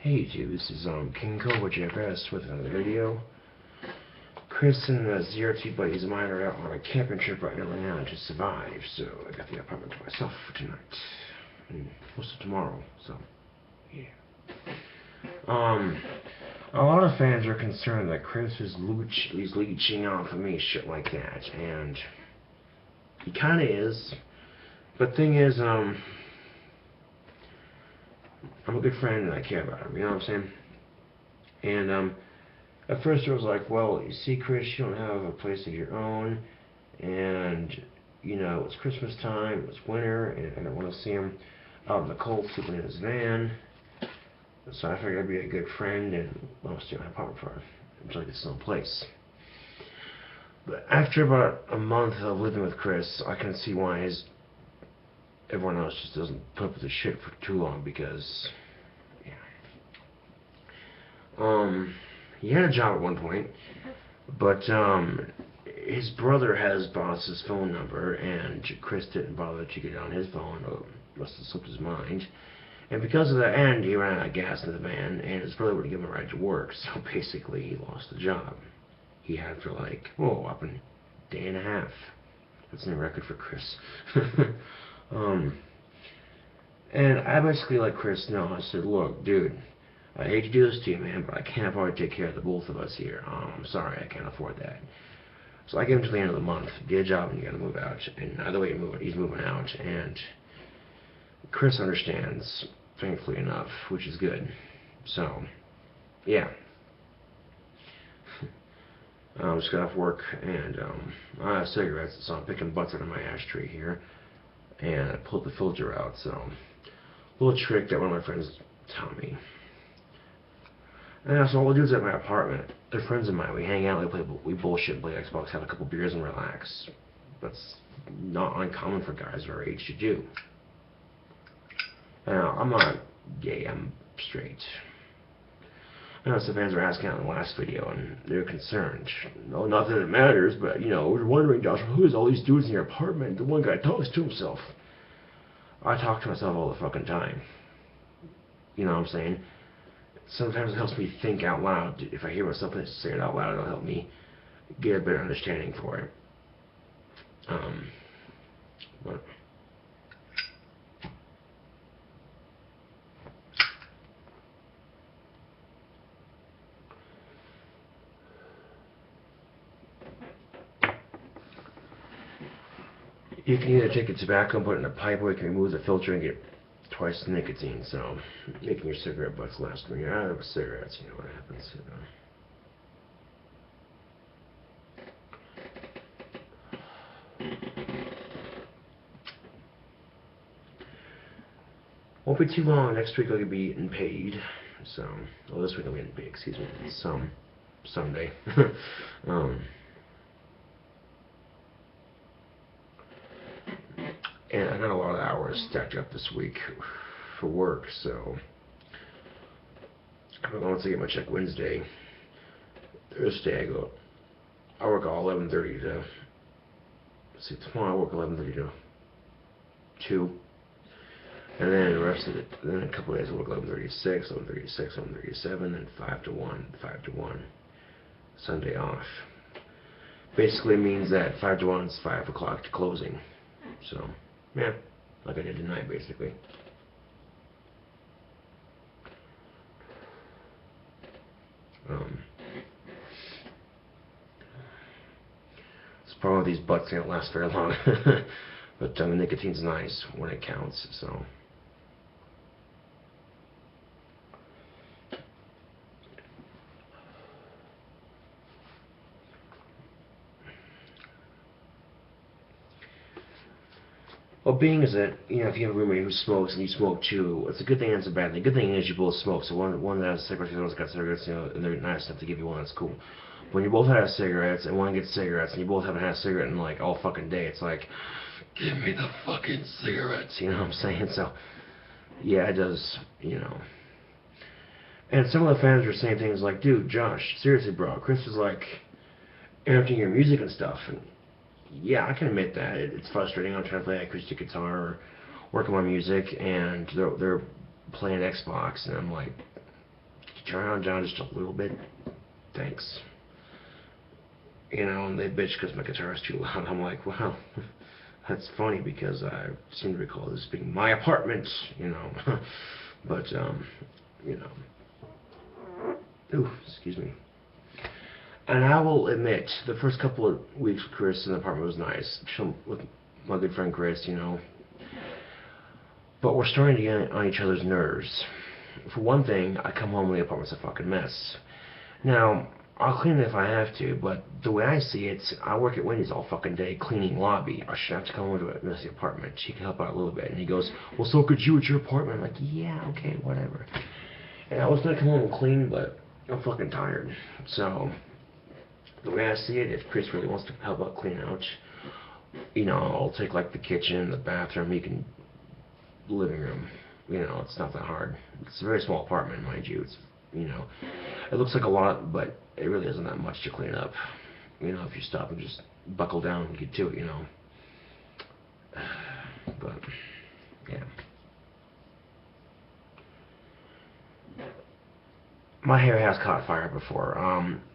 Hey YouTube, this is KingCobraJFS with another video. Chris and the ZRT buddies of mine are out on a camping trip right now to survive, so I got the apartment to myself for tonight. And most of tomorrow, so yeah. A lot of fans are concerned that Chris is leeching off of me, shit like that, and he kinda is. But thing is, I'm a good friend and I care about him, you know what I'm saying? And at first I was like, well, you see, Chris, you don't have a place of your own, and you know, it's Christmas time, it's winter, and I don't want to see him out in the cold sleeping in his van. So I figured I'd be a good friend and I'll stay in my apartment for him until I get some place. But after about a month of living with Chris, I can see why everyone else just doesn't put up with the shit for too long, because he had a job at one point, but his brother had his boss's phone number, and Chris didn't bother to get on his phone, or must have slipped his mind. And because of that, and he ran out of gas in the van, and his brother wouldn't give him a ride to work, so basically he lost the job. He had for like, up in a day and a half. That's a new record for Chris. And I basically let Chris know. I said, look, dude, I hate to do this to you, man, but I can't afford to take care of the both of us here. I'm sorry, I can't afford that. So I gave him to the end of the month. Get a job and you gotta move out. And either way he's moving out. And Chris understands, thankfully enough, which is good. So, yeah. I just got off work and I have cigarettes, so I'm picking butts out of my ashtray here. And I pulled the filter out, so a little trick that one of my friends taught me. And so all the dudes at my apartment, they're friends of mine. We hang out, we bullshit, play Xbox, have a couple beers, and relax. That's not uncommon for guys our age to do. Now, I'm not gay, I'm straight. I know some fans were asking out in the last video, and they're concerned. No, not that it matters, but, you know, we're wondering, Josh, who is all these dudes in your apartment? The one guy talks to himself. I talk to myself all the fucking time. You know what I'm saying? Sometimes it helps me think out loud. If I hear myself say it out loud, it'll help me get a better understanding for it. But you can either take the tobacco and put it in a pipe, or you can remove the filter and get twice the nicotine, so making your cigarette butts last when you're out of cigarettes, you know what happens. Won't be too long. Next week I'll be getting paid. So, well, this week I'll be getting paid, excuse me. Someday. And I got a lot of hours stacked up this week for work, so once I get my check Wednesday, Thursday I work all 11:30 to, see, tomorrow I work 11:30 to 2, and then the rest of it, then a couple of days I work 11:30 to 6, 11:30 to 6, 11:30 to 7, and 5 to 1, 5 to 1, Sunday off. Basically means that 5 to 1 is 5 o'clock to closing, so yeah, like I did tonight, basically. It's probably these butts can't last very long, but the nicotine's nice when it counts, so. Well, being is that, you know, if you have a roommate who smokes and you smoke too, it's a good thing and it's a bad thing. The good thing is you both smoke, so one that has cigarettes, the other one's got cigarettes, you know, and they're nice enough to give you one, that's cool. But when you both have cigarettes and one gets cigarettes and you both haven't had a cigarette in like all fucking day, it's like, give me the fucking cigarettes, you know what I'm saying? So, yeah, it does, you know. And some of the fans were saying things like, dude, Josh, seriously, bro, Chris is like interrupting your music and stuff, and yeah, I can admit that. It's frustrating. I'm trying to play acoustic guitar or work on my music, and they're playing Xbox, and I'm like, turn down just a little bit? Thanks. You know, and they bitch because my guitar is too loud. I'm like, well, that's funny because I seem to recall this being my apartment, you know. But, you know. Ooh, excuse me. And I will admit, the first couple of weeks with Chris in the apartment was nice. With my good friend Chris, you know. But we're starting to get on each other's nerves. For one thing, I come home and the apartment's a fucking mess. Now, I'll clean it if I have to, but the way I see it, I work at Wendy's all fucking day cleaning lobby. I should have to come over to a messy apartment. She can help out a little bit. And he goes, well, so could you at your apartment? I'm like, yeah, okay, whatever. And I was going to come home and clean, but I'm fucking tired. So, the way I see it, if Chris really wants to help out clean out, you know, I'll take like the kitchen, the bathroom, he can, living room. You know, it's not that hard. It's a very small apartment, mind you. It's, you know, it looks like a lot, but it really isn't that much to clean up. You know, if you stop and just buckle down and get to it, you know. But, yeah. My hair has caught fire before.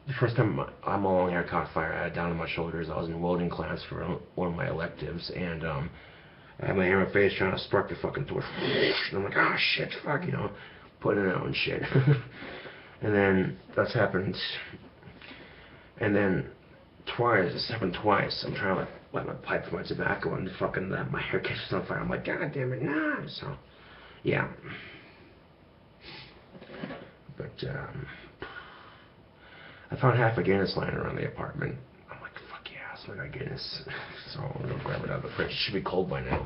The first time my long hair caught fire, I had it down to my shoulders. I was in welding class for one of my electives, and I had my hair in my face trying to spark the fucking torch. And I'm like, oh shit, fuck, you know, putting it out and shit. And then that's happened. And then twice, it's happened twice. I'm trying to light my pipe for my tobacco and fucking my hair catches on fire. I'm like, god damn it, nah. So, yeah. But, I found half a Guinness lying around the apartment. I'm like, fuck yeah, so I got Guinness. So I'm gonna grab it out of the fridge. It should be cold by now.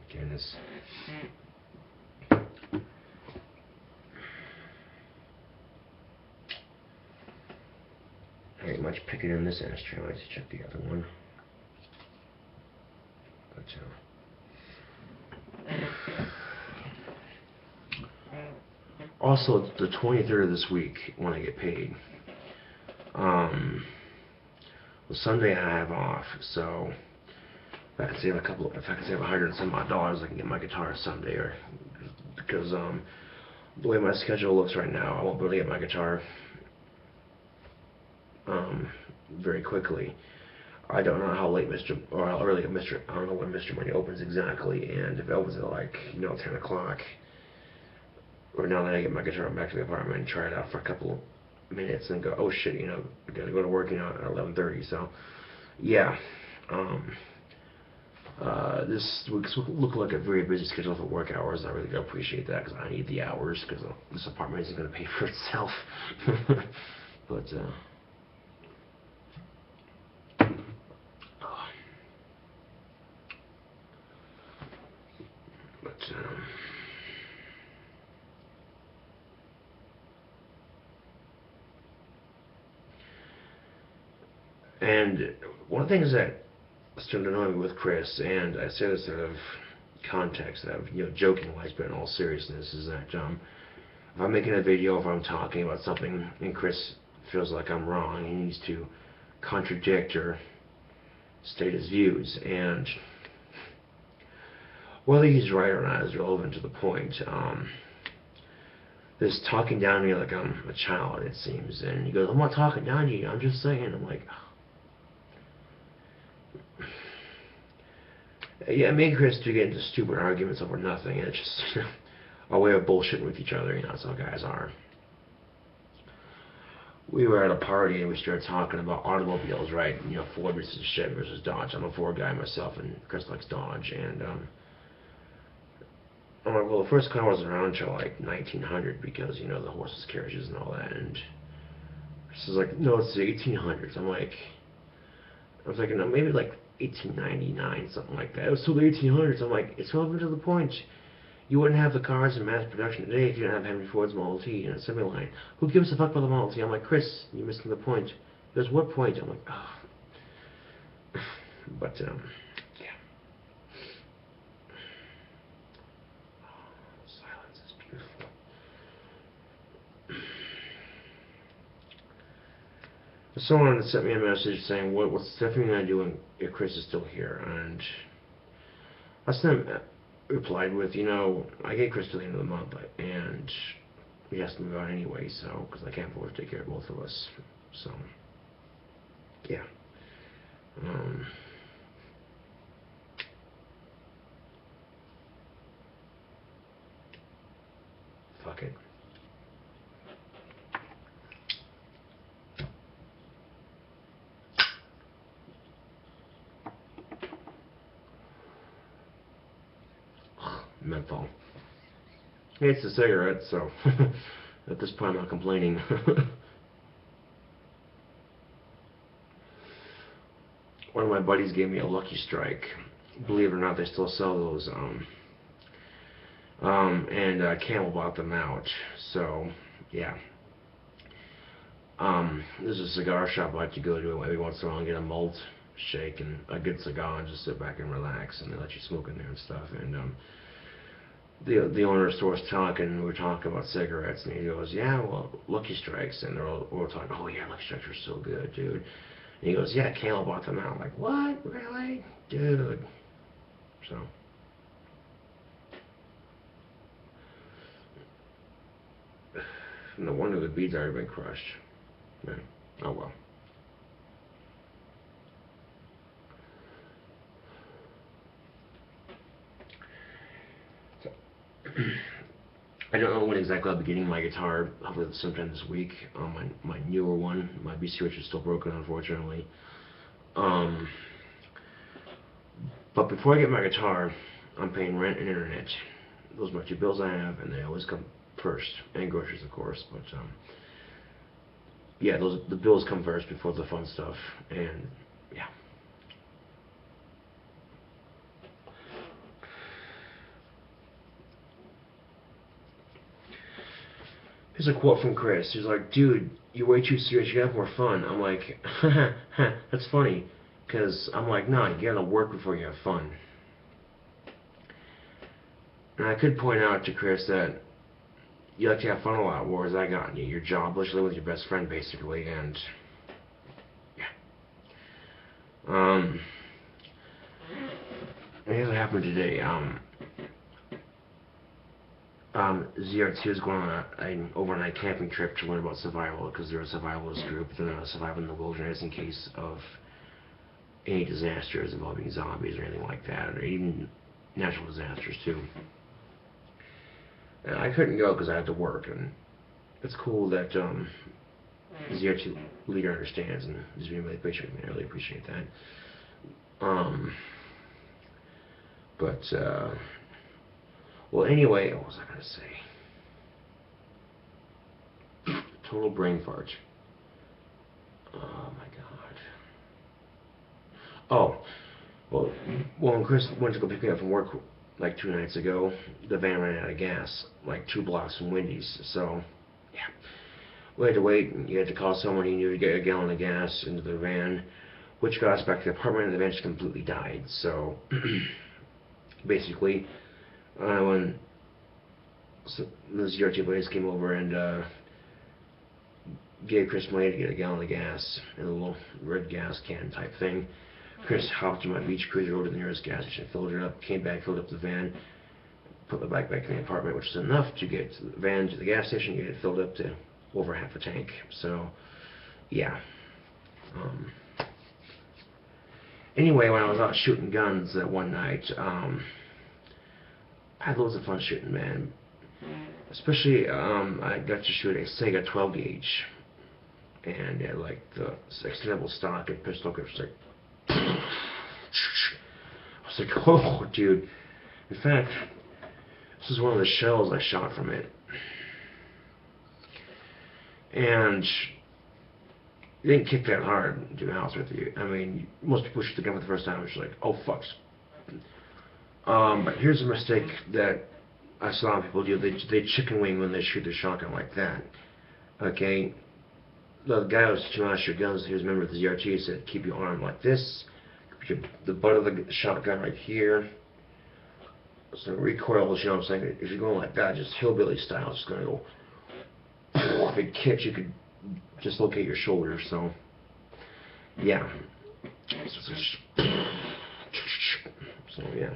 Guinness. I ain't much picking in this ashtray. Let's check the other one. But, also, the 23rd of this week, when I get paid, well, Sunday I have off, so if I can save $100 and some odd dollars, I can get my guitar Sunday, or because the way my schedule looks right now, I won't be able to get my guitar very quickly. I don't know how late how early I don't know when Mr. Money opens exactly, and if it opens at like, you know, 10 o'clock, or now that I get my guitar back to the apartment and try it out for a couple minutes and go, oh shit, you know, I gotta go to work, you know, at 11:30, so, yeah, this week's look like a very busy schedule for work hours. I really do appreciate that, because I need the hours, because this apartment isn't going to pay for itself. But, and one of the things that started to annoy me with Chris, and I say this out of context, out of, you know, joking wise, but in all seriousness, is that if I'm making a video, if I'm talking about something, and Chris feels like I'm wrong, he needs to contradict or state his views, and whether he's right or not is relevant to the point. This talking down to me like I'm a child, it seems, and he goes, I'm not talking down to you, I'm just saying. I'm like, yeah, me and Chris do get into stupid arguments over nothing, and it's just, you know, a way of bullshitting with each other, you know, that's how guys are. We were at a party and we started talking about automobiles, right? You know, Ford versus Chevy versus Dodge. I'm a Ford guy myself, and Chris likes Dodge, and I'm like, well, the first car wasn't around until like 1900, because, you know, the horses, carriages, and all that. And Chris is like, no, it's the 1800s. I'm like, I was like, no, maybe like 1899, something like that. It was still the 1800s. I'm like, it's relevant to the point. You wouldn't have the cars in mass production today if you didn't have Henry Ford's Model T and assembly line. Who gives a fuck about the Model T? I'm like, Chris, you're missing the point. He goes, what point? I'm like, oh. But, yeah. Silence is beautiful. Someone sent me a message saying, what's Stephanie going to do if Chris is still here? And I sent him, replied with, I gave Chris till the end of the month, and he has to move out anyway, so, because I can't afford to take care of both of us. So, yeah. Fuck it. Menthol. Hey, it's a cigarette, so at this point I'm not complaining. One of my buddies gave me a Lucky Strike. Believe it or not, they still sell those. And Camel bought them out. So, yeah. There's a cigar shop I like to go to every once in a while and get a malt shake and a good cigar and just sit back and relax, and they let you smoke in there and stuff. And the owner of the store was talking, we were talking about cigarettes, and he goes, yeah, well, Lucky Strikes, and we're talking, oh yeah, Lucky Strikes are so good, dude. And he goes, yeah, Camel bought them out. I'm like, what? Really? Dude. So. No wonder the bead's already been crushed. Yeah. Oh well. So, I don't know when exactly I'll be getting my guitar. Hopefully sometime this week. My newer one. My B switch is still broken, unfortunately. But before I get my guitar, I'm paying rent and internet. Those are my two bills I have, and they always come first, and groceries, of course. But yeah, the bills come first before the fun stuff, and yeah. Here's a quote from Chris. He's like, dude, you're way too serious. You gotta have more fun. I'm like, that's funny. Because I'm like, no, you gotta work before you have fun. And I could point out to Chris that you like to have fun a lot, whereas I got your job, literally with your best friend, basically, and yeah. And here's what happened today. ZR2 is going on an overnight camping trip to learn about survival, because they're a survivalist group. They're not surviving in the wilderness in case of any disasters involving zombies or anything like that, or even natural disasters too. And I couldn't go because I had to work, and it's cool that the ZR2 leader understands and is being really patient with me. I really appreciate that. Well, anyway, what was I going to say? Total brain fart. Oh my god. Oh, well, when Chris went to go pick me up from work like 2 nights ago, the van ran out of gas, like 2 blocks from Wendy's. So, yeah, we had to wait, and you had to call someone you knew to get a gallon of gas into the van, which got us back to the apartment, and the van just completely died. So, basically, when the ZR2 boys came over and gave Chris money to get a gallon of gas in a little red gas can type thing, Chris hopped in my beach cruiser over to the nearest gas station, filled it up, came back, filled up the van, put the bike back in the apartment, which is enough to get the van to the gas station, get it filled up to over half a tank. So, yeah. Anyway, when I was out shooting guns that one night, I had loads of fun shooting, man. Especially, I got to shoot a Sega 12 gauge, and it, like the extendable stock and pistol grip was like, I was like, oh, dude. In fact, this is one of the shells I shot from it, and it didn't kick that hard, to be honest with you. I mean, most people shoot the gun for the first time, it's like, oh, fuck. But here's a mistake that I saw a lot of people do. They chicken wing when they shoot their shotgun like that. Okay, the guy who was teaching us your guns, he was a member of the ZRT, said keep your arm like this, keep the butt of the shotgun right here. So recoil, you know what I'm saying? If you're going like that, just hillbilly style, it's just gonna go. If it kicks, you could dislocate your shoulder. So yeah. So yeah.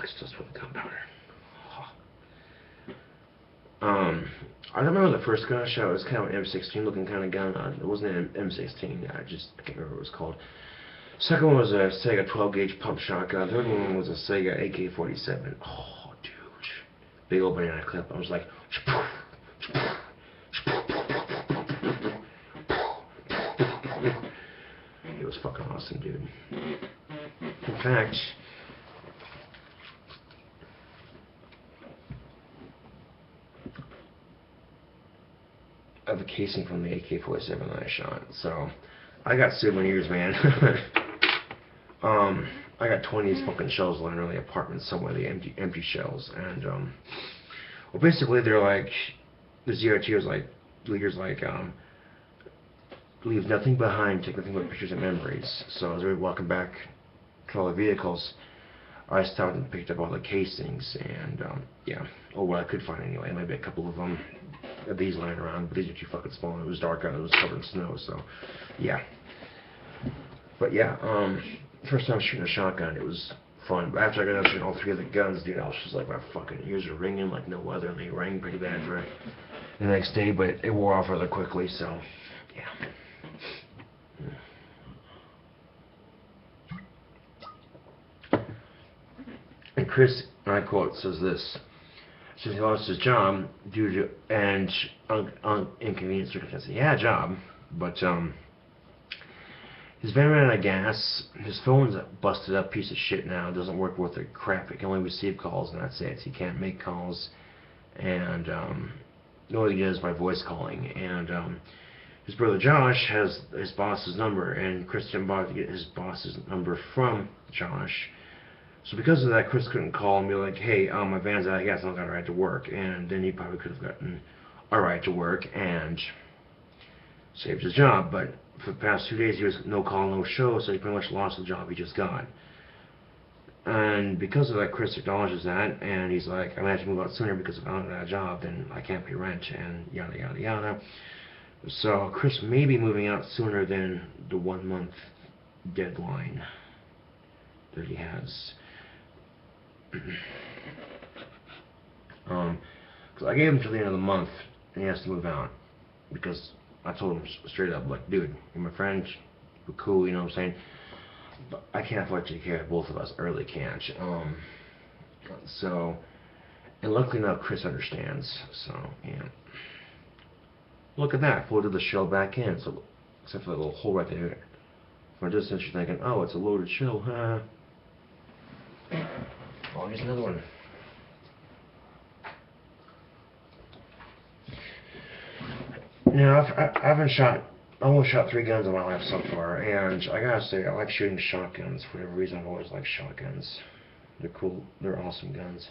It's just with the gunpowder. I remember the first gun I shot. It was kind of an M16 looking kind of gun. It wasn't an M16. I can't remember what it was called. Second one was a Sega 12 gauge pump shotgun. Third one was a Sega AK-47. Oh, dude, big old banana clip. I was like, it was fucking awesome, dude. In fact, of the casing from the AK-47 that I shot. So I got souvenirs, man. I got 20 fucking shells lying around the apartment somewhere, the empty shells, and well, basically they're like, the ZRT was like, leaders like, leave nothing behind, take nothing but pictures and memories. So as we were walking back to all the vehicles, I stopped and picked up all the casings, and yeah, or what I could find anyway. Maybe a couple of them, these lying around, but these are too fucking small. It was dark out, it was covered in snow, so yeah. But yeah, first time shooting a shotgun, it was fun. But after I got done shooting all three of the guns, dude, I was just like, my fucking ears are ringing like no other, and they rang pretty bad for the next day, but it wore off rather quickly, so yeah. And Chris, and I quote, says this. Says he lost his job due to inconvenient circumstances. He had a job, but his van ran out of gas. His phone's a busted up piece of shit now. It doesn't work worth a crap. It can only receive calls, and that's it. He can't make calls, and the only thing he does is by voice calling. And his brother Josh has his boss's number, and Chris didn't bother to get his boss's number from Josh. So because of that, Chris couldn't call and be like, hey, my van's out of gas, I don't got a ride to work. And then he probably could have gotten a ride to work and saved his job. But for the past 2 days, he was no call, no show, so he pretty much lost the job he just got. And because of that, Chris acknowledges that, and he's like, I'm going to have to move out sooner because if I don't have a job, then I can't pay rent, and yada, yada, yada. So Chris may be moving out sooner than the 1 month deadline that he has. Cause I gave him till the end of the month, and he has to move out, because I told him straight up, like, dude, you're my friend, we're cool, you know what I'm saying, but I can't afford to take care of both of us, I really can't. So, and luckily enough, Chris understands, so, yeah. Look at that, folded the shell back in, so, except for that little hole right there. From a distance, you're thinking, oh, it's a loaded shell, huh? Oh, here's another one. Now, I only shot 3 guns in my life so far, and I gotta say, I like shooting shotguns. For whatever reason, I've always liked shotguns. They're cool, they're awesome guns.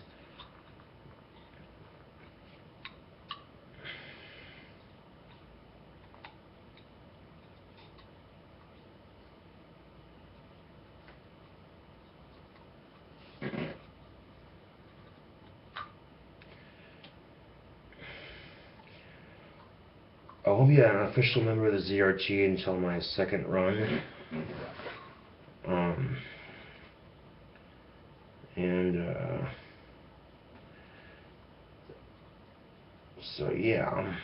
I won't be an official member of the ZRT until my second run. So yeah,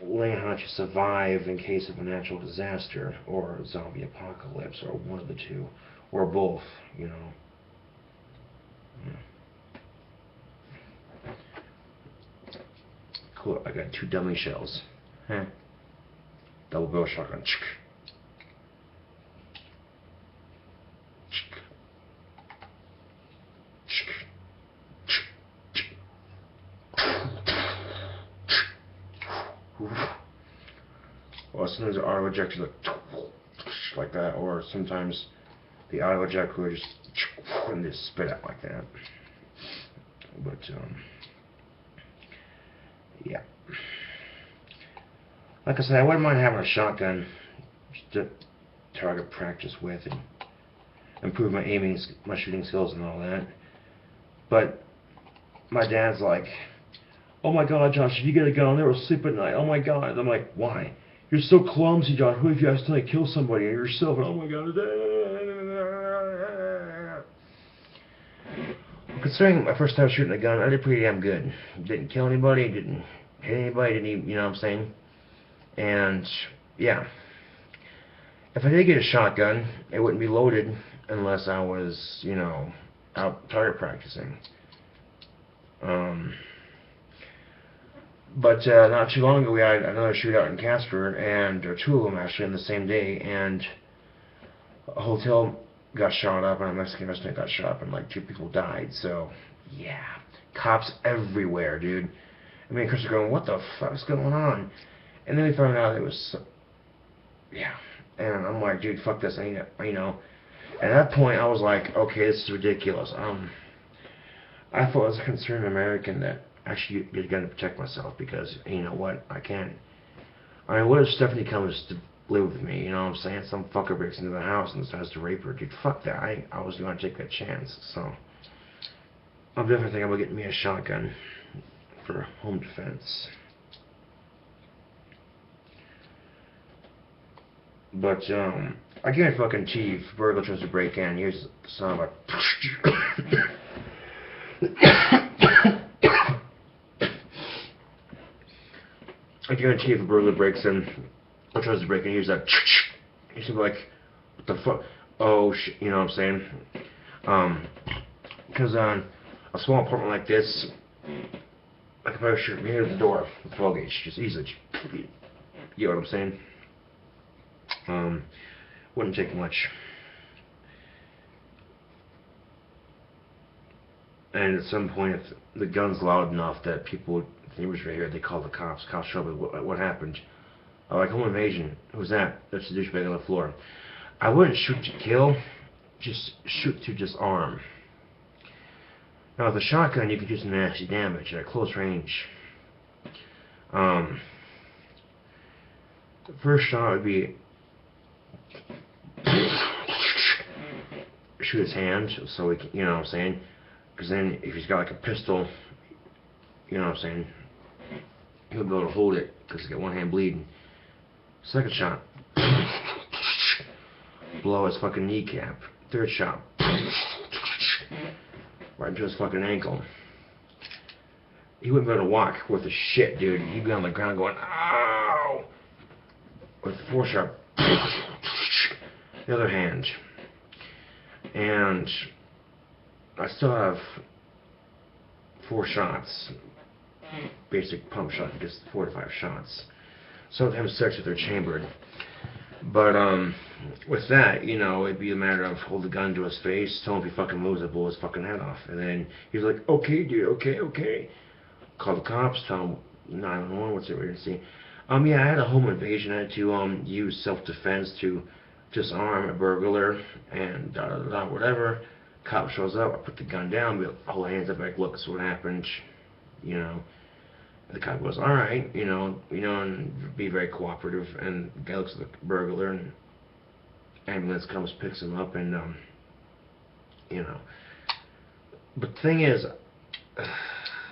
learning how to survive in case of a natural disaster or a zombie apocalypse, or one of the two, or both, you know. Cool, I got 2 dummy shells. Huh. Double barrel shotgun. Well, sometimes the auto ejector like that, or sometimes the auto ejector will just spit out like that. But, yeah. Like I said, I wouldn't mind having a shotgun just to target practice with and improve my aiming, my shooting skills and all that. But my dad's like, oh my God, Josh, if you get a gun, I'll never sleep at night. Oh my God. I'm like, why? You're so clumsy, Josh. What if you accidentally kill somebody and yourself? Oh my God. Considering my first time shooting a gun, I did pretty damn good. Didn't kill anybody, didn't hit anybody, didn't even, you know what I'm saying? And, yeah. If I did get a shotgun, it wouldn't be loaded unless I was, you know, out target practicing. But not too long ago, we had another shootout in Casper, and or two of them actually on the same day, and a hotel got shot up, and a Mexican restaurant got shot up, and like 2 people died. So, yeah, cops everywhere, dude. I mean, Chris are going, what the fuck's going on? And then we found out it was, yeah. And I'm like, dude, fuck this, you know. At that point, I was like, okay, this is ridiculous. I thought as a concerned American that actually you're going to protect myself because, you know what, I can't. I mean, what if Stephanie comes to live with me, you know what I'm saying? Some fucker breaks into the house and decides to rape her. Dude, fuck that. I was going to take that chance. So, I'm definitely thinking about getting me a shotgun for home defense. But, I can't fucking chief. Burglar tries to break in. Here's the son of a... I guarantee if a burglar breaks in or tries to break in, here's that... He's gonna be like, what the fuck? Oh, shit, you know what I'm saying? Because on a small apartment like this, I could probably shoot me at the door with 12 gauge, just easily. You know what I'm saying? Wouldn't take much. And at some point, if the gun's loud enough that people, neighbors right here, they call the cops. Cops show up. What happened? I'm like, home invasion. Who's that? That's the douchebag on the floor. I wouldn't shoot to kill, just shoot to disarm. Now with a shotgun, you can do some nasty damage at close range. The first shot would be shoot his hand, so he can, you know what I'm saying? Because then if he's got like a pistol, you know what I'm saying, he'll be able to hold it because he's got one hand bleeding. Second shot, blow his fucking kneecap. Third shot, right into his fucking ankle. He wouldn't be able to walk worth a shit, dude. He'd be on the ground going, ow! With the fourth shot, the other hand. And I still have 4 shots. Basic pump shot, just 4 to 5 shots. Sometimes 6 if they're chambered. But with that, you know, it'd be a matter of hold the gun to his face, tell him if he fucking moves, I'll blow his fucking head off. And then he's like, okay, dude, okay. Call the cops, tell him 911, what's the emergency? Yeah, I had a home invasion. I had to use self-defense to disarm a burglar and whatever. Cop shows up, I put the gun down, we hold hands up like, look, this is what happened, you know. And the cop goes, alright, you know, and be very cooperative, and the guy looks at the burglar, and ambulance comes, picks him up, and, you know. But the thing is,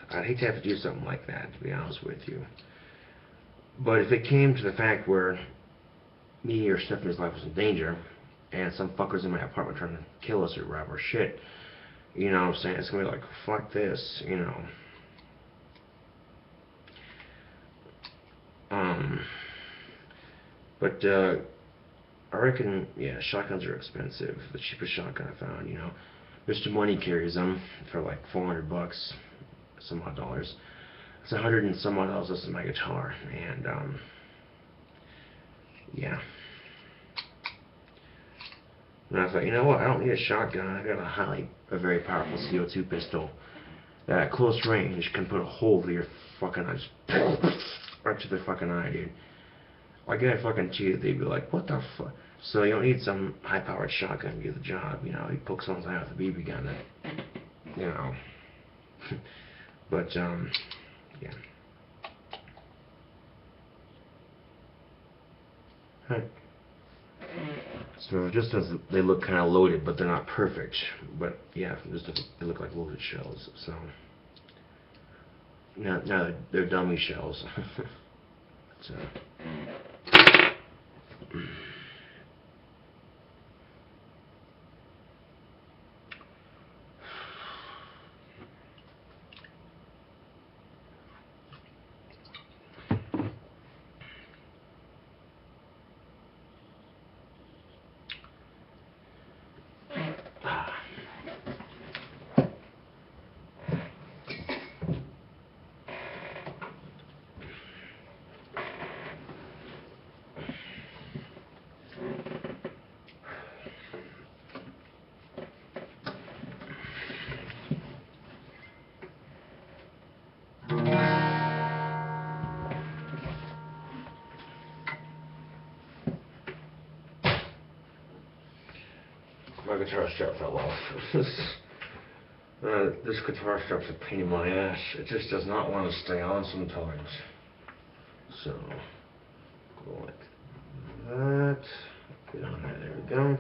I'd hate to have to do something like that, to be honest with you. But if it came to the fact where me or Stephanie's life was in danger, and some fuckers in my apartment trying to kill us or rob our shit, you know what I'm saying? It's gonna be like, fuck this, you know. But, I reckon, yeah, shotguns are expensive. The cheapest shotgun I found, you know. Mr. Money carries them for like $400, some odd dollars. It's 100 and some odd dollars less than my guitar, and, yeah. And I thought, you know what, I don't need a shotgun. I got a very powerful CO2 pistol that at close range can put a hole through your fucking eye, just right to the fucking eye, dude. Like, I fucking cheated, they'd be like, what the fuck? So you don't need some high-powered shotgun to do the job, you know. You poke someone's eye with a BB gun, that, you know. But yeah. Huh. So just as they look kind of loaded, but they're not perfect. But yeah, they look like loaded shells. So now they're dummy shells. So. My guitar strap fell off. This guitar strap's a pain in my ass. It just does not want to stay on sometimes. So, go like that. Get on there. There we go.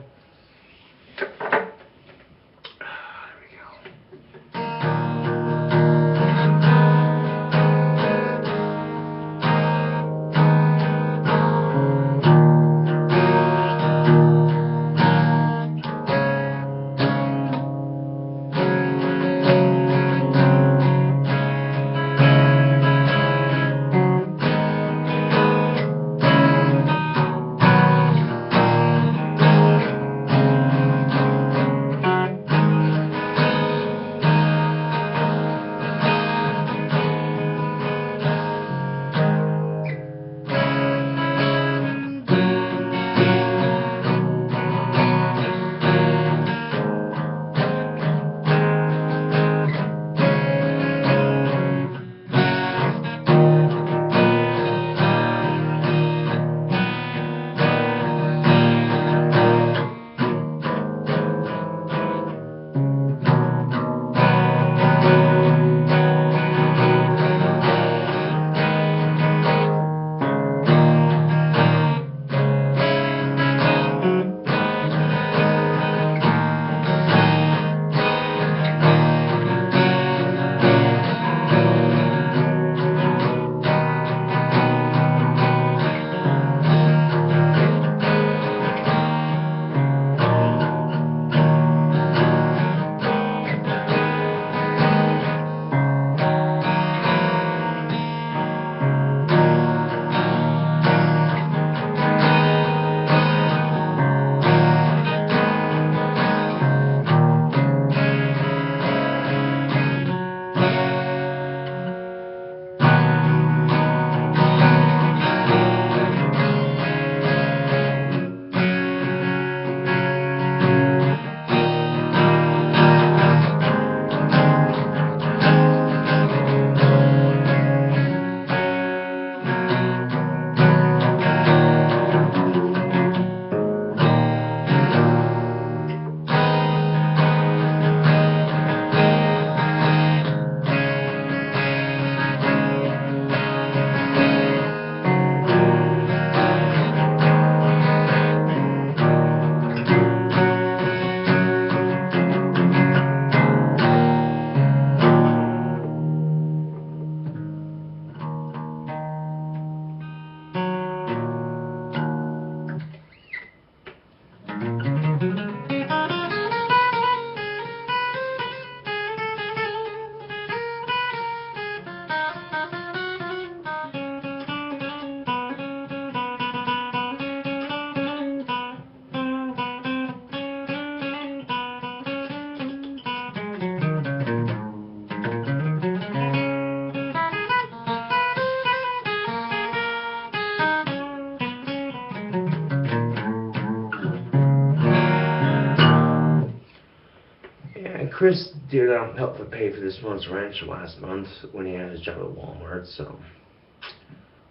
Chris did help to pay for this month's rent last month when he had his job at Walmart. So,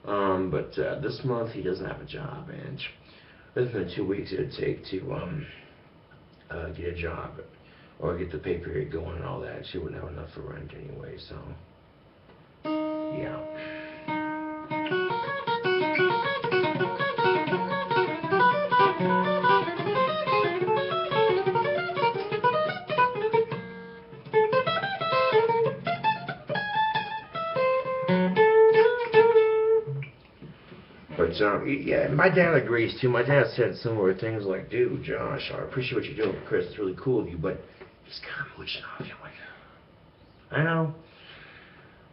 but this month he doesn't have a job, and within the 2 weeks it would take to get a job. or get the pay period going and all that. She wouldn't have enough for rent anyway, so yeah. But yeah, my dad agrees too. My dad said similar things like, "Dude, Josh, I appreciate what you're doing for Chris. It's really cool of you, but he's kind of mooching off you." I'm like, I know.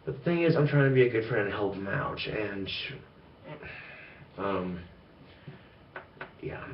But the thing is, I'm trying to be a good friend and help him out, and yeah.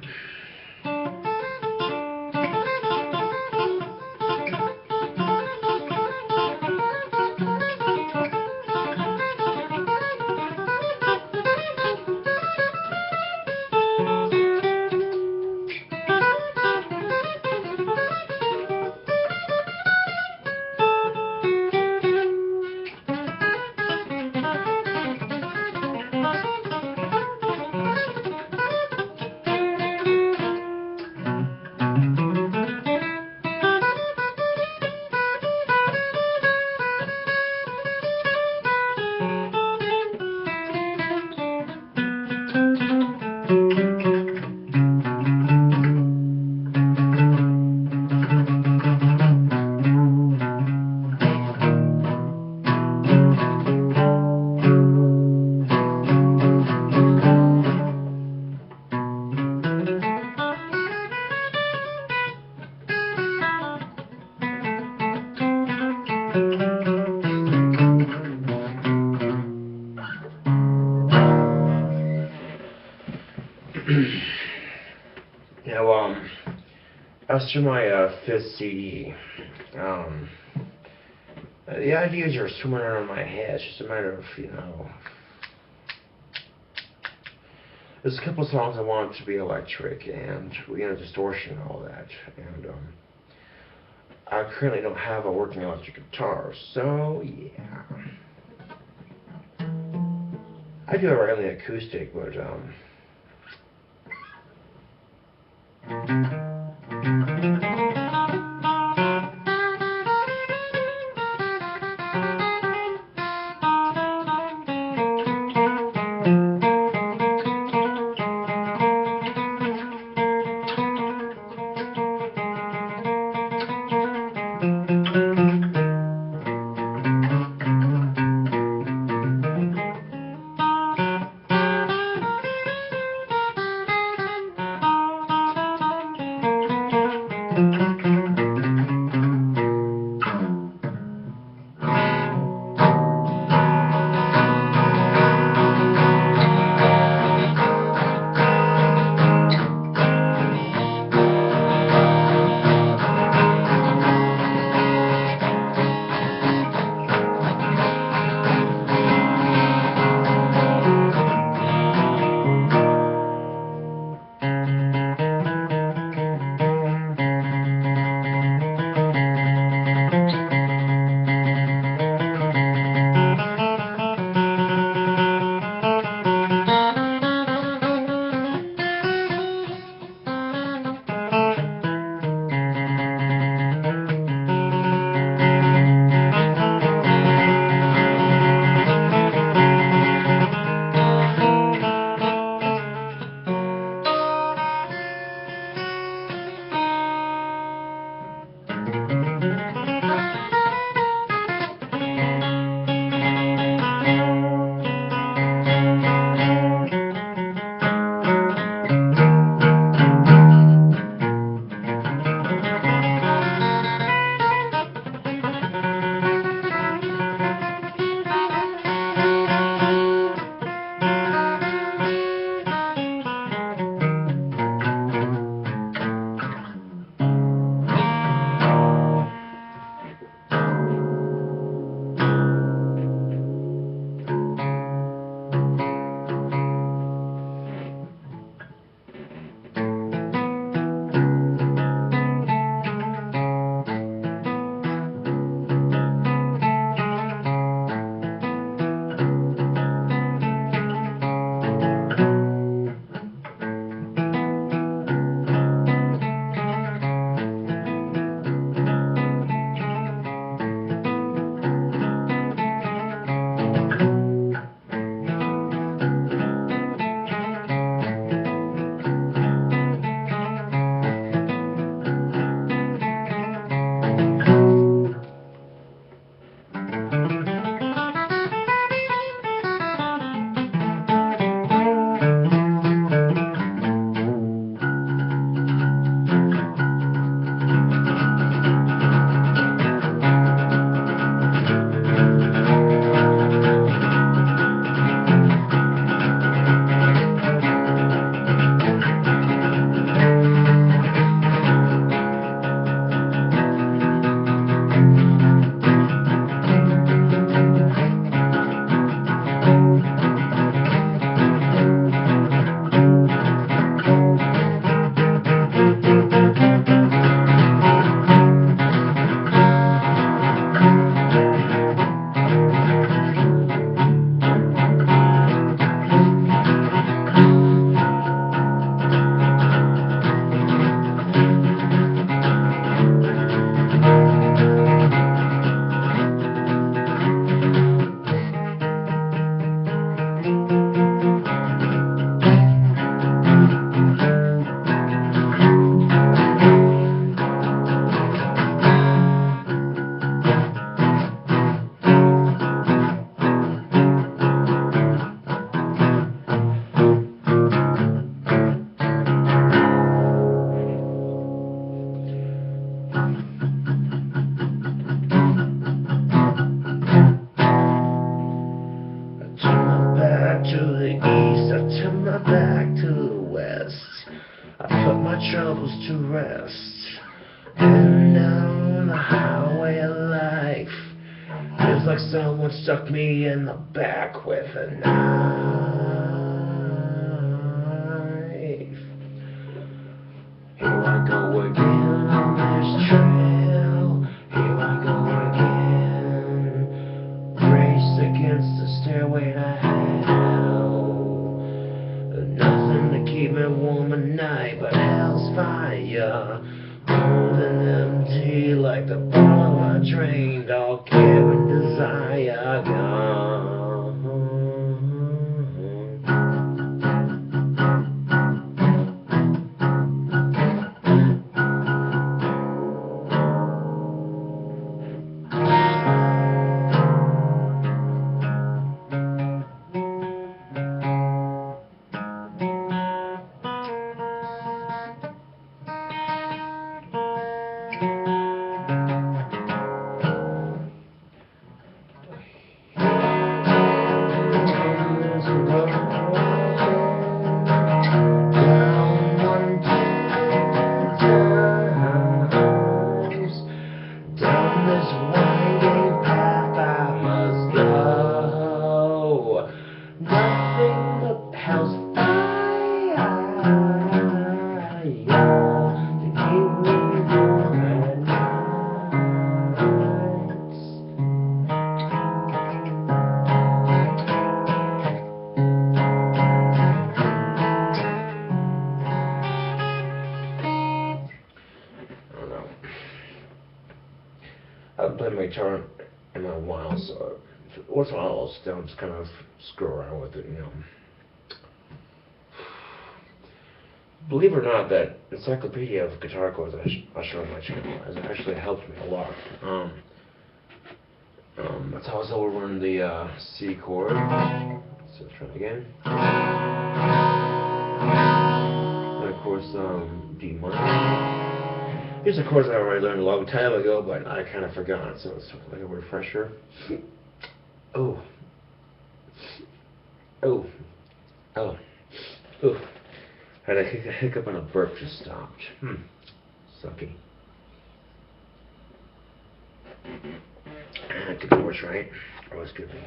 Now, as to my fifth CD, the ideas are swimming around my head. It's just a matter of, there's a couple of songs I want to be electric and, distortion and all that. And I currently don't have a working electric guitar, so yeah. I do have a really acoustic, but the east, I turn my back to the west. I put my troubles to rest. Heading down the highway of life. Feels like someone stuck me in the back with a knife. Here I go again on this trail. Here I go again. Race against the stairway to hell. Nothing to keep me warm at night but hell's fire. Holding empty like the bottle I drained. All care and desire gone. I haven't played my guitar in a while, so once in a while I'll sit down and just kind of screw around with it, you know. Believe it or not, that encyclopedia of guitar chords I show on my channel has actually helped me a lot. That's how I was able to learn the C chord. So let's try it again. And of course, D minor. These are chords I already learned a long time ago, but I kind of forgot, so it's like a refresher. Oh. Oh. Oh. Oof. Had a hiccup and a burp just stopped. Sucky. Could be worse, right? Always could be.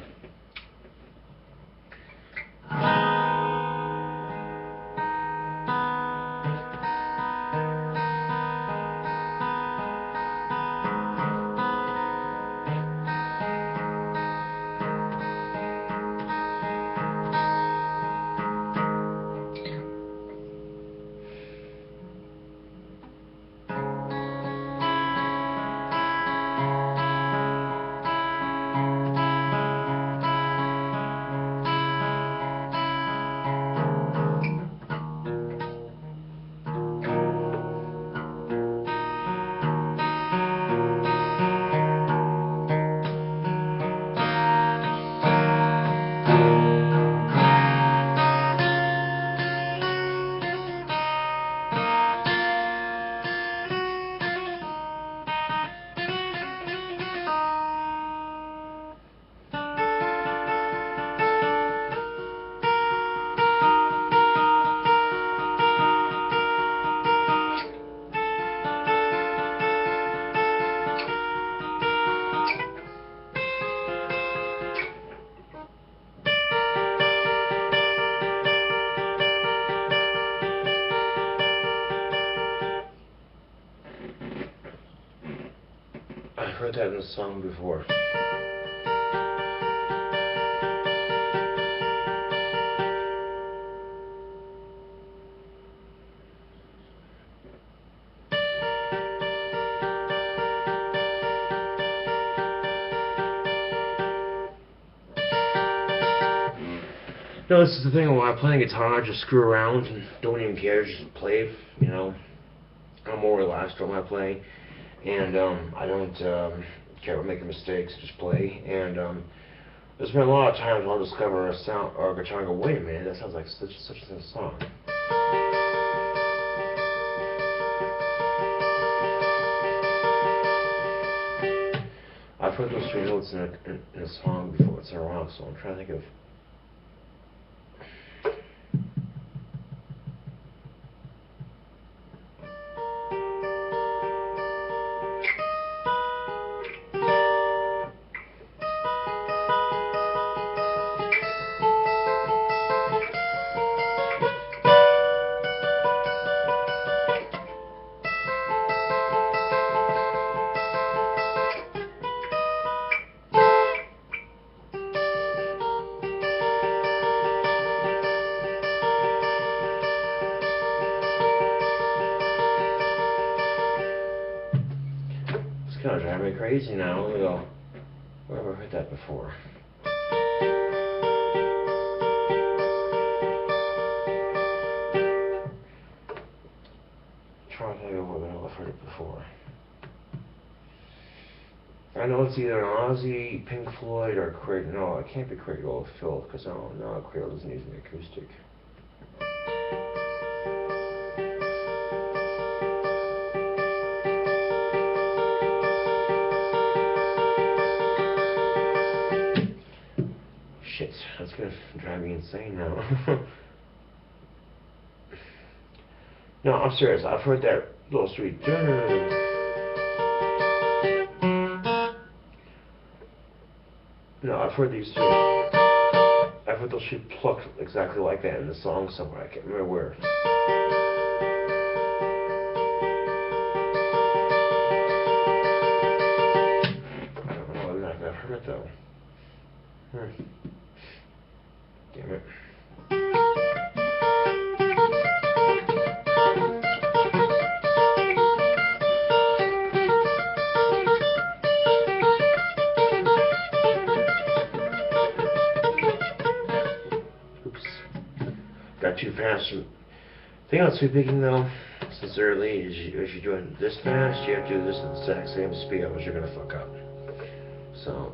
I've heard that in a song before. No, this is the thing, when I'm playing guitar, I just screw around and don't even care, just play, you know. I'm more relaxed when I play, and I don't care about making mistakes, just play. And there's been a lot of times I'll discover a sound or a guitar and go, wait a minute, that sounds like such a song. I've heard those three notes in a song before. It's been a while, so I'm trying to think of it's driving me crazy now. Let me go. Where have I heard that before? Trying to think of where I've heard it before. I know it's either an Ozzy, Pink Floyd, or Cradle. No, it can't be Cradle of Filth, because no, Cradle doesn't use an acoustic. Shit, that's gonna drive me insane now. No, I'm serious. I've heard that little sweet. No, I've heard these three. I've heard those three plucked exactly like that in the song somewhere. I can't remember where. I don't know. I've never heard it though. Damn it. Got too fast. The thing about sweep picking though, sincerely, is if you're doing this fast, you have to do this at the exact same speed, otherwise you're gonna fuck up. So.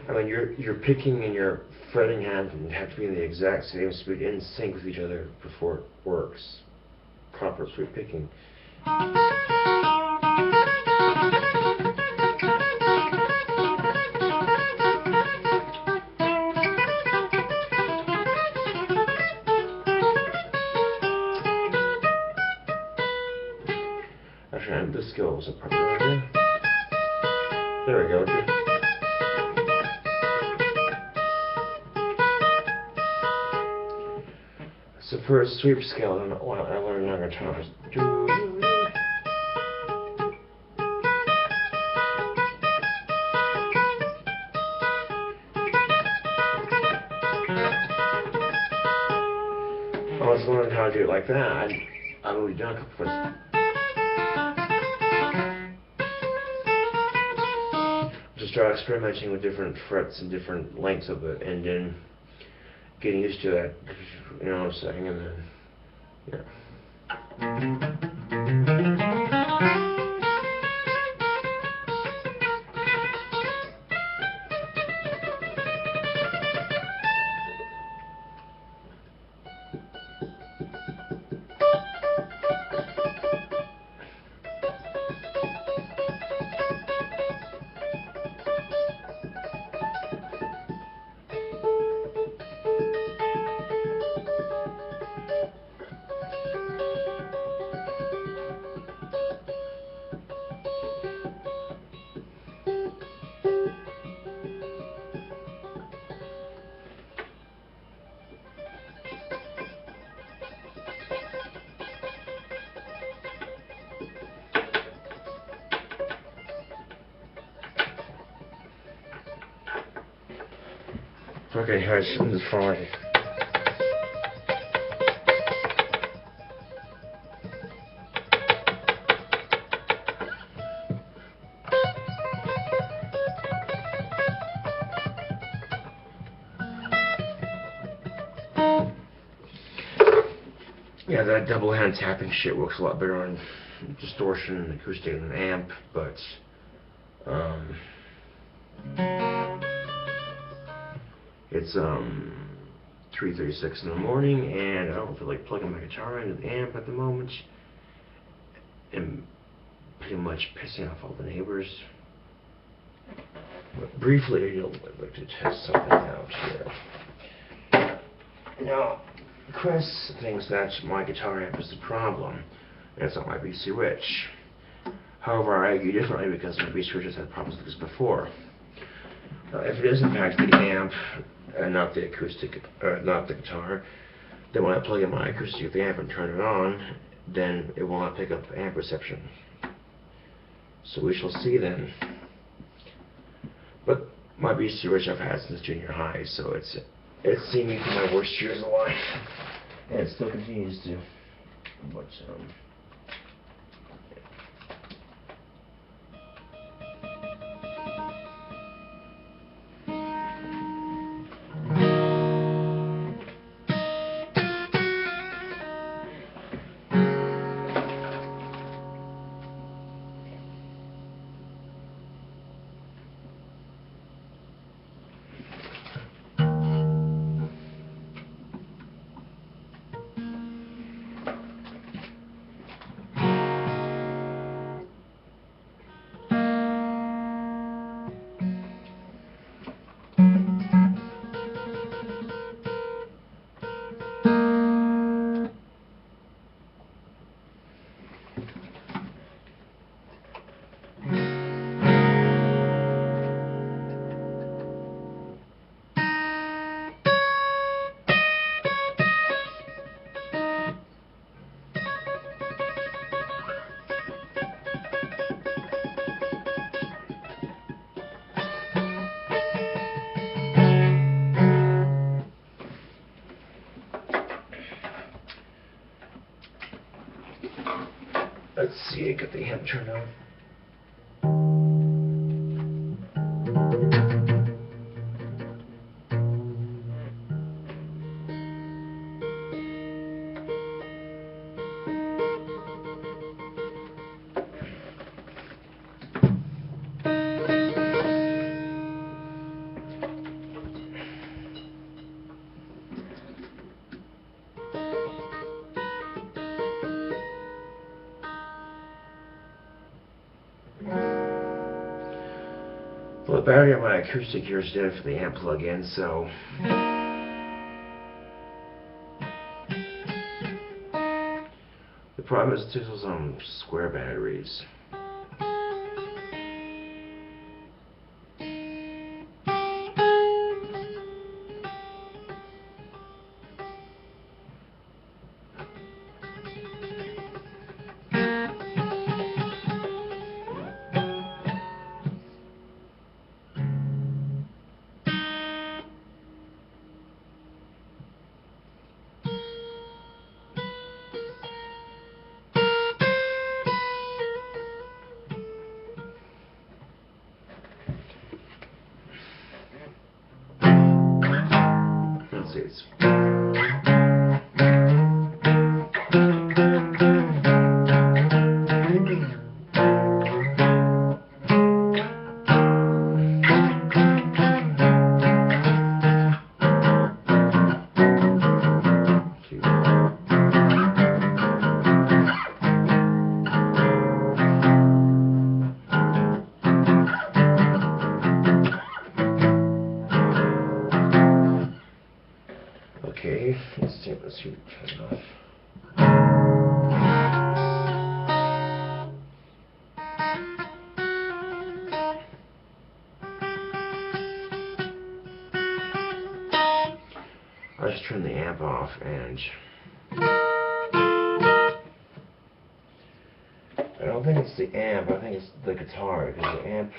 I mean, your picking and your fretting have to be in the exact same speed, in sync with each other before it works. Proper sweep picking. Actually, this skill wasn't proper. There we go. So for a sweep scale, I learned younger guitars. I was learning how to do it like that. I've already done a couple of. Just start experimenting with different frets and different lengths of it, and then getting used to that, you know, setting and then, yeah. Okay, guys, this is fine. Yeah, that double hand tapping shit works a lot better on distortion and acoustic and amp, but it's 3:36 in the morning, and I don't feel like plugging my guitar into the amp at the moment, and pretty much pissing off all the neighbors. But briefly, I'd like to test something out here. Now, Chris thinks that my guitar amp is the problem, and it's not my BC Rich. However, I argue differently because my BC Rich has had problems like this before. If it is in fact the amp and not the acoustic, or not the guitar, then when I plug in my acoustic with the amp and turn it on, then it will not pick up amp reception. So we shall see then. But my BC Rich I've had since junior high, so it's seen me through my worst years of life, and it still continues to. But let's see, get the amp turned on. Well, the battery on my acoustic here is dead for the amp plug-in, so the problem is this was on square batteries. Let's see, it's okay, let's see what turn it off. I just turned the amp off, and I don't think it's the amp, I think it's the guitar, because the amp's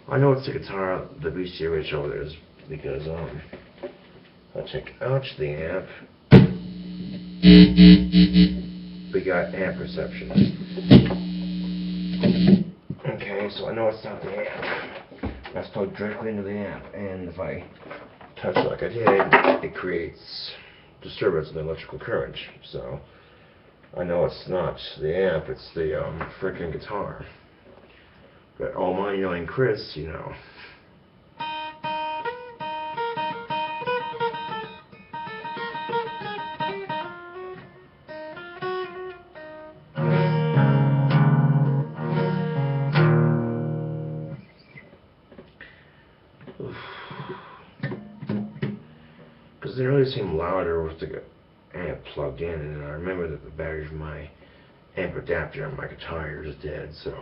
I know it's the guitar, the BC original is, because I'll check out the amp. We got amp reception. Okay, so I know it's not the amp. That's plugged directly into the amp, and if I touch it like I did, it creates disturbance in the electrical current. So I know it's not the amp, it's the freaking guitar. But all my knowing Chris, you know. because it really seemed louder with the amp plugged in, and I remember that the battery from my amp adapter on my guitar is dead, so.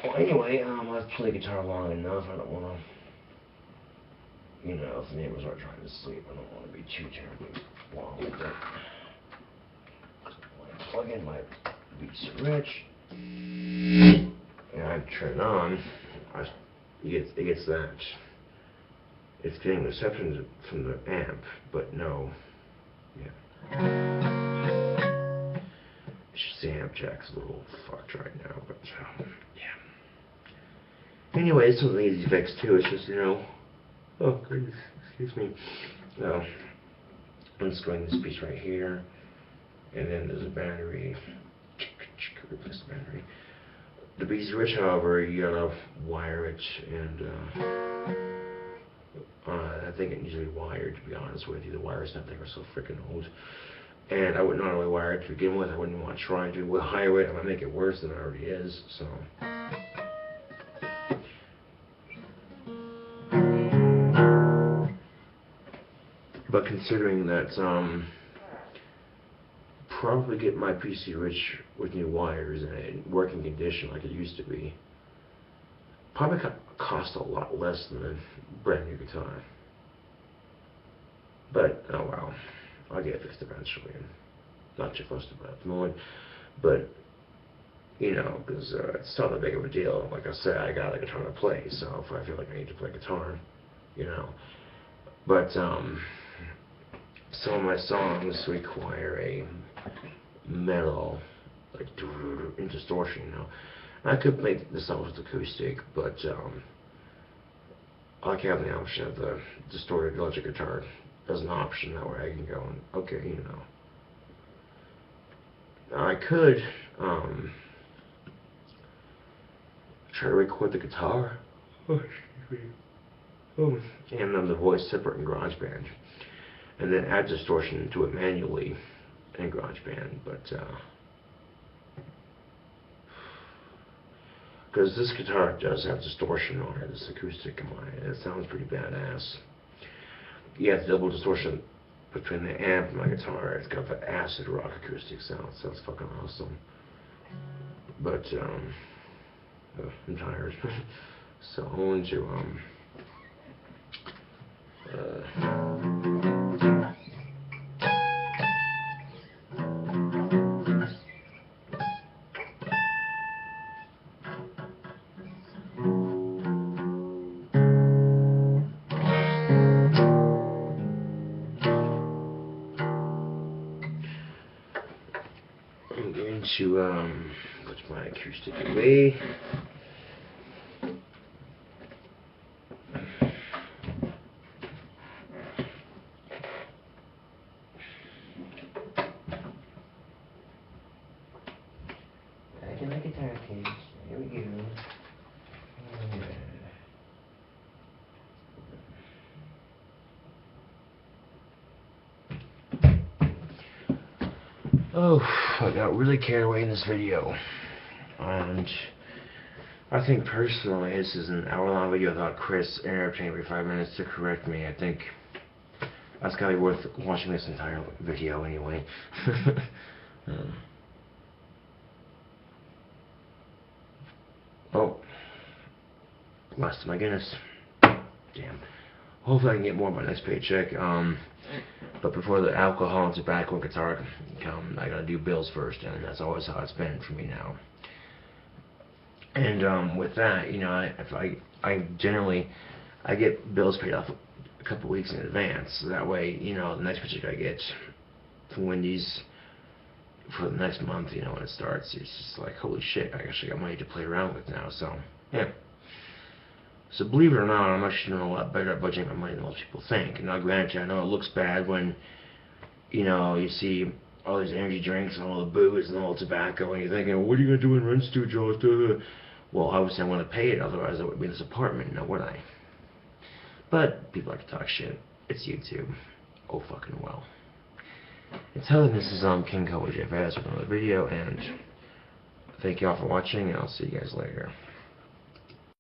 Well, anyway, I've played guitar long enough. I don't want to, you know, if the neighbors are trying to sleep, I don't want to be too terribly long with it. When I plug in my Beats Rich, and I turn it on, it gets that. It's getting reception from the amp, but no, yeah. It's just the amp jack's a little fucked right now, but yeah. Anyway, it's something easy to fix too. It's just, you know, oh goodness, excuse me. Unscrewing this piece right here, and then there's a battery. Replace the battery. The Beats Rich, however, you gotta wire it, and I think it needs to be wired. To be honest with you, the wires in that thing are so freaking old. And I would not only wire it to begin with, I wouldn't want to try to wire it. I might make it worse than it already is, so. But considering that, probably get my PC Rich with new wires and in working condition like it used to be, probably cost a lot less than a brand new guitar. But, oh well. I'll get it fixed eventually, and not too close to that at the moment, but, you know, because it's not that big of a deal. Like I said, I got a guitar to play, so if I feel like I need to play guitar, you know. But some of my songs require a metal, like, distortion, you know. I could make the songs with acoustic, but I like having the option of the distorted electric guitar as an option. That way I can go and, okay, you know. I could try to record the guitar, and then the voice separate in GarageBand, and then add distortion to it manually in GarageBand, but because this guitar does have distortion on it, this acoustic on it, and it sounds pretty badass. You have double distortion between the amp and my guitar. It's got the acid rock acoustic sound, so it's fucking awesome. But I'm tired, so I'm going to put my acoustic away. Back in my guitar case. Here we go. Oh, I got really carried away in this video, and I think personally this is an hour-long video without Chris interrupting every 5 minutes to correct me. I think that's gotta be worth watching this entire video anyway. Oh, lost my Guinness. Damn. Hopefully I can get more on my next paycheck. But before the alcohol and tobacco and guitar come, I gotta do bills first, and that's always how it's been for me now. And with that, you know, I generally I get bills paid off a couple weeks in advance. So that way, you know, the next paycheck I get from Wendy's for the next month, you know, when it starts, it's just like, holy shit, I actually got money to play around with now. So yeah. So believe it or not, I'm actually doing a lot better at budgeting my money than most people think. Now, granted, I know it looks bad when, you know, you see all these energy drinks and all the booze and all the tobacco, and you're thinking, what are you going to do when rent's due, Joe? Well, obviously I want to pay it, otherwise I wouldn't be in this apartment, now would I? But people like to talk shit. It's YouTube. Oh fucking well. Until then, this is KingCobraJFS with another video, and thank you all for watching, and I'll see you guys later.